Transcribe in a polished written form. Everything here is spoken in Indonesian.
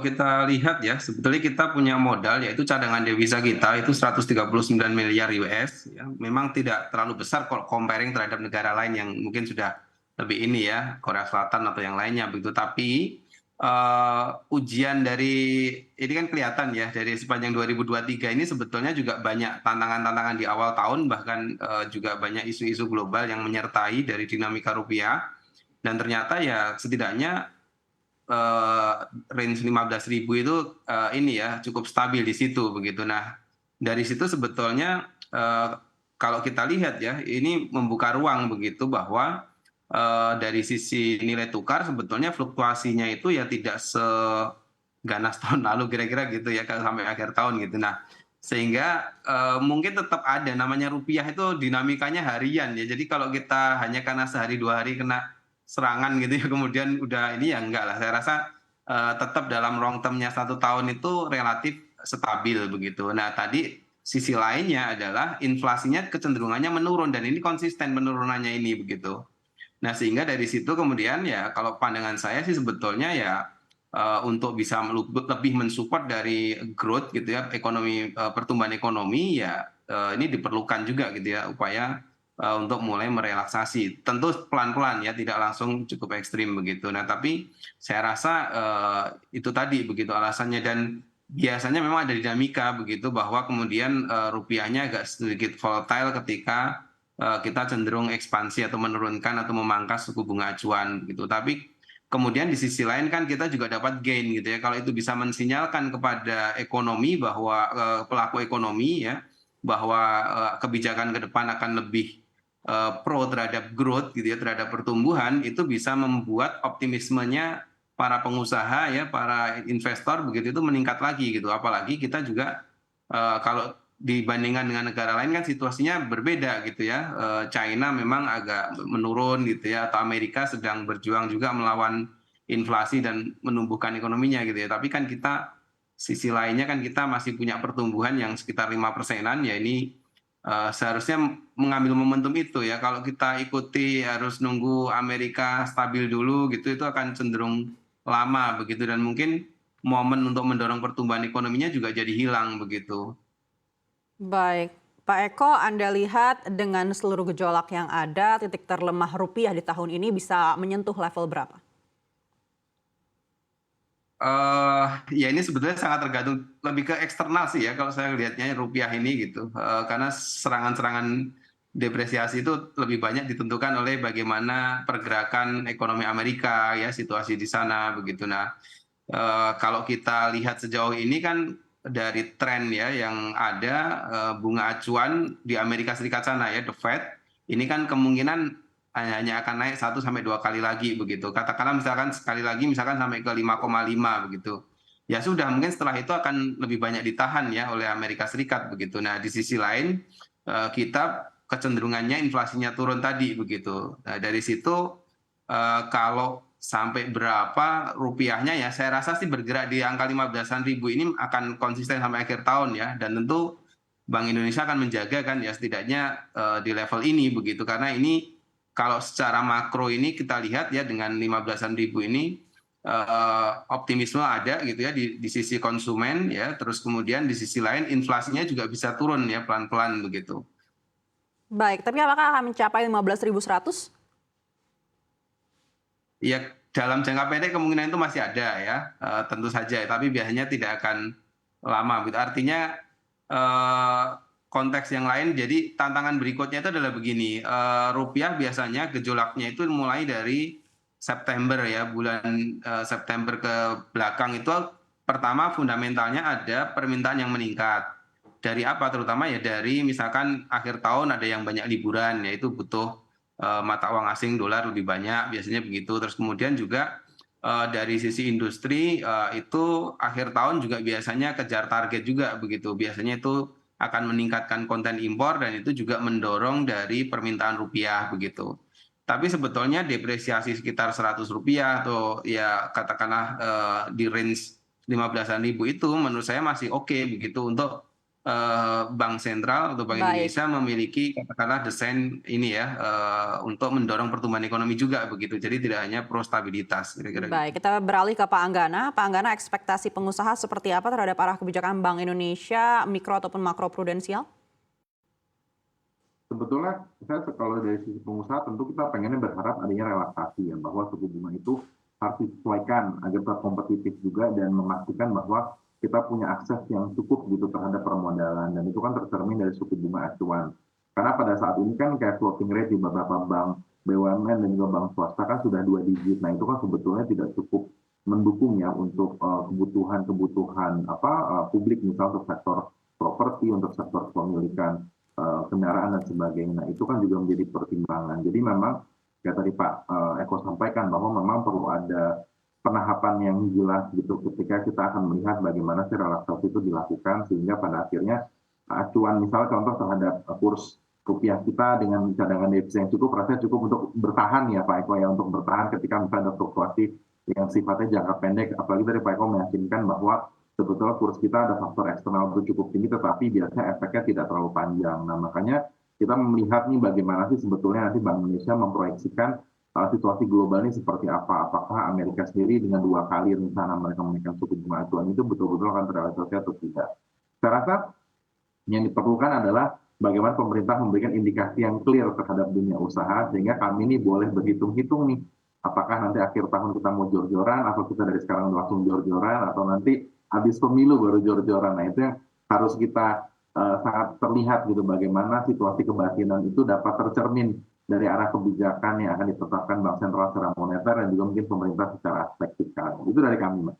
Kita lihat ya, sebetulnya kita punya modal yaitu cadangan devisa kita itu 139 miliar US ya. Memang tidak terlalu besar kalau comparing terhadap negara lain yang mungkin sudah lebih ini ya, Korea Selatan atau yang lainnya begitu. Tapi ujian dari ini kan kelihatan ya dari sepanjang 2023 ini sebetulnya juga banyak tantangan-tantangan di awal tahun, bahkan juga banyak isu-isu global yang menyertai dari dinamika rupiah, dan ternyata ya setidaknya eh, range 15.000 itu ini ya cukup stabil di situ begitu. Nah, dari situ sebetulnya kalau kita lihat ya ini membuka ruang begitu bahwa dari sisi nilai tukar sebetulnya fluktuasinya itu ya tidak seganas tahun lalu kira-kira gitu ya sampai akhir tahun gitu. Nah, sehingga mungkin tetap ada namanya rupiah itu dinamikanya harian ya. Jadi kalau kita hanya karena sehari dua hari kena serangan gitu ya kemudian udah ini ya enggak lah, saya rasa tetap dalam long termnya 1 tahun itu relatif stabil begitu. Nah tadi sisi lainnya adalah inflasinya kecenderungannya menurun dan ini konsisten penurunannya ini begitu. Nah sehingga dari situ kemudian ya kalau pandangan saya sih sebetulnya ya untuk bisa lebih mensupport dari growth gitu ya ekonomi, pertumbuhan ekonomi ya ini diperlukan juga gitu ya upaya untuk mulai merelaksasi. Tentu pelan-pelan ya tidak langsung cukup ekstrim begitu. Nah tapi saya rasa itu tadi begitu alasannya, dan biasanya memang ada dinamika begitu bahwa kemudian rupiahnya agak sedikit volatile ketika kita cenderung ekspansi atau menurunkan atau memangkas suku bunga acuan gitu. Tapi kemudian di sisi lain kan kita juga dapat gain gitu ya. Kalau itu bisa mensinyalkan kepada ekonomi bahwa pelaku ekonomi ya bahwa kebijakan ke depan akan lebih pro terhadap growth gitu ya, terhadap pertumbuhan, itu bisa membuat optimismenya para pengusaha ya, para investor begitu itu meningkat lagi gitu. Apalagi kita juga kalau dibandingkan dengan negara lain kan situasinya berbeda gitu ya. China memang agak menurun gitu ya, atau Amerika sedang berjuang juga melawan inflasi dan menumbuhkan ekonominya gitu ya. Tapi kan kita sisi lainnya kan kita masih punya pertumbuhan yang sekitar 5%-an ya, ini seharusnya mengambil momentum itu ya. Kalau kita ikuti harus nunggu Amerika stabil dulu gitu itu akan cenderung lama begitu, dan mungkin momen untuk mendorong pertumbuhan ekonominya juga jadi hilang begitu. Baik, Pak Eko, Anda lihat dengan seluruh gejolak yang ada, titik terlemah rupiah di tahun ini bisa menyentuh level berapa? Ya ini sebetulnya sangat tergantung lebih ke eksternal sih ya kalau saya lihatnya rupiah ini gitu. Karena serangan-serangan depresiasi itu lebih banyak ditentukan oleh bagaimana pergerakan ekonomi Amerika ya, situasi di sana begitu. Nah, kalau kita lihat sejauh ini kan dari tren ya yang ada, bunga acuan di Amerika Serikat sana ya, the Fed, ini kan kemungkinan hanya akan naik 1 sampai 2 kali lagi begitu. Katakanlah misalkan sekali lagi misalkan sampai ke 5,5 begitu. Ya sudah, mungkin setelah itu akan lebih banyak ditahan ya oleh Amerika Serikat begitu. Nah di sisi lain kita kecenderungannya inflasinya turun tadi begitu. Nah dari situ kalau sampai berapa rupiahnya ya saya rasa sih bergerak di angka 15-an ribu ini akan konsisten sampai akhir tahun ya, dan tentu Bank Indonesia akan menjaga kan ya setidaknya di level ini begitu, karena ini kalau secara makro ini kita lihat ya dengan 15-an ribu ini optimisme ada gitu ya di sisi konsumen ya, terus kemudian di sisi lain inflasinya juga bisa turun ya pelan-pelan begitu. Baik, tapi apakah akan mencapai 15.100? Ya dalam jangka pendek kemungkinan itu masih ada ya, tentu saja, tapi biasanya tidak akan lama gitu. Artinya eh, konteks yang lain, jadi tantangan berikutnya itu adalah begini, rupiah biasanya gejolaknya itu mulai dari September ya, bulan September ke belakang itu pertama fundamentalnya ada permintaan yang meningkat. Dari apa? Terutama ya dari misalkan akhir tahun ada yang banyak liburan, yaitu butuh mata uang asing dolar lebih banyak, biasanya begitu. Terus kemudian juga dari sisi industri itu akhir tahun juga biasanya kejar target juga begitu. Biasanya itu akan meningkatkan konten impor dan itu juga mendorong dari permintaan rupiah begitu. Tapi sebetulnya depresiasi sekitar 100 rupiah atau ya katakanlah di range 15-an ribu itu menurut saya masih oke begitu untuk Bank Sentral atau Bank Baik, Indonesia memiliki katakanlah desain ini ya, untuk mendorong pertumbuhan ekonomi juga begitu. Jadi tidak hanya pro stabilitas, kira-kira gitu. baik. Kita beralih ke Pak Anggana. Pak Anggana, ekspektasi pengusaha seperti apa terhadap arah kebijakan Bank Indonesia, mikro ataupun makro prudensial? Sebetulnya saya kalau dari sisi pengusaha tentu kita pengennya berharap adanya relaksasi ya, bahwa suku bunga itu harus disesuaikan agar tetap kompetitif juga dan memastikan bahwa kita punya akses yang cukup gitu terhadap permodalan, dan itu kan tercermin dari suku bunga acuan. Karena pada saat ini kan kayak floating rate di beberapa bank BUMN dan juga bank swasta kan sudah 2 digit. Nah itu kan sebetulnya tidak cukup mendukung ya untuk kebutuhan publik, misal untuk sektor properti, untuk sektor kepemilikan kendaraan dan sebagainya. Nah, itu kan juga menjadi pertimbangan. Jadi memang ya tadi Pak Eko sampaikan bahwa memang perlu ada penahapan yang jelas gitu ketika kita akan melihat bagaimana sih relaksasi itu dilakukan sehingga pada akhirnya acuan misal contoh terhadap kurs rupiah kita dengan cadangan devisa yang cukup rasanya cukup untuk bertahan ya Pak Eko ya, untuk bertahan ketika misalnya ada fluktuasi yang sifatnya jangka pendek, apalagi dari Pak Eko meyakinkan bahwa sebetulnya kurs kita ada faktor eksternal itu cukup tinggi, tetapi biasanya efeknya tidak terlalu panjang. Nah, makanya kita melihat nih bagaimana sih sebetulnya nanti Bank Indonesia memproyeksikan situasi global ini seperti apa. Apakah Amerika sendiri dengan 2 kali rencana mereka menaikkan suku bunga acuan itu betul-betul akan terrealisasi atau tidak. Saya rasa yang diperlukan adalah bagaimana pemerintah memberikan indikasi yang clear terhadap dunia usaha sehingga kami ini boleh berhitung-hitung nih apakah nanti akhir tahun kita mau jor-joran atau kita dari sekarang langsung jor-joran atau nanti habis pemilu baru jor-joran. Nah itu yang harus kita sangat terlihat gitu bagaimana situasi kebatinan itu dapat tercermin dari arah kebijakan yang akan ditetapkan Bank Sentral secara moneter dan juga mungkin pemerintah secara aspek fiskal. Itu dari kami, Mas.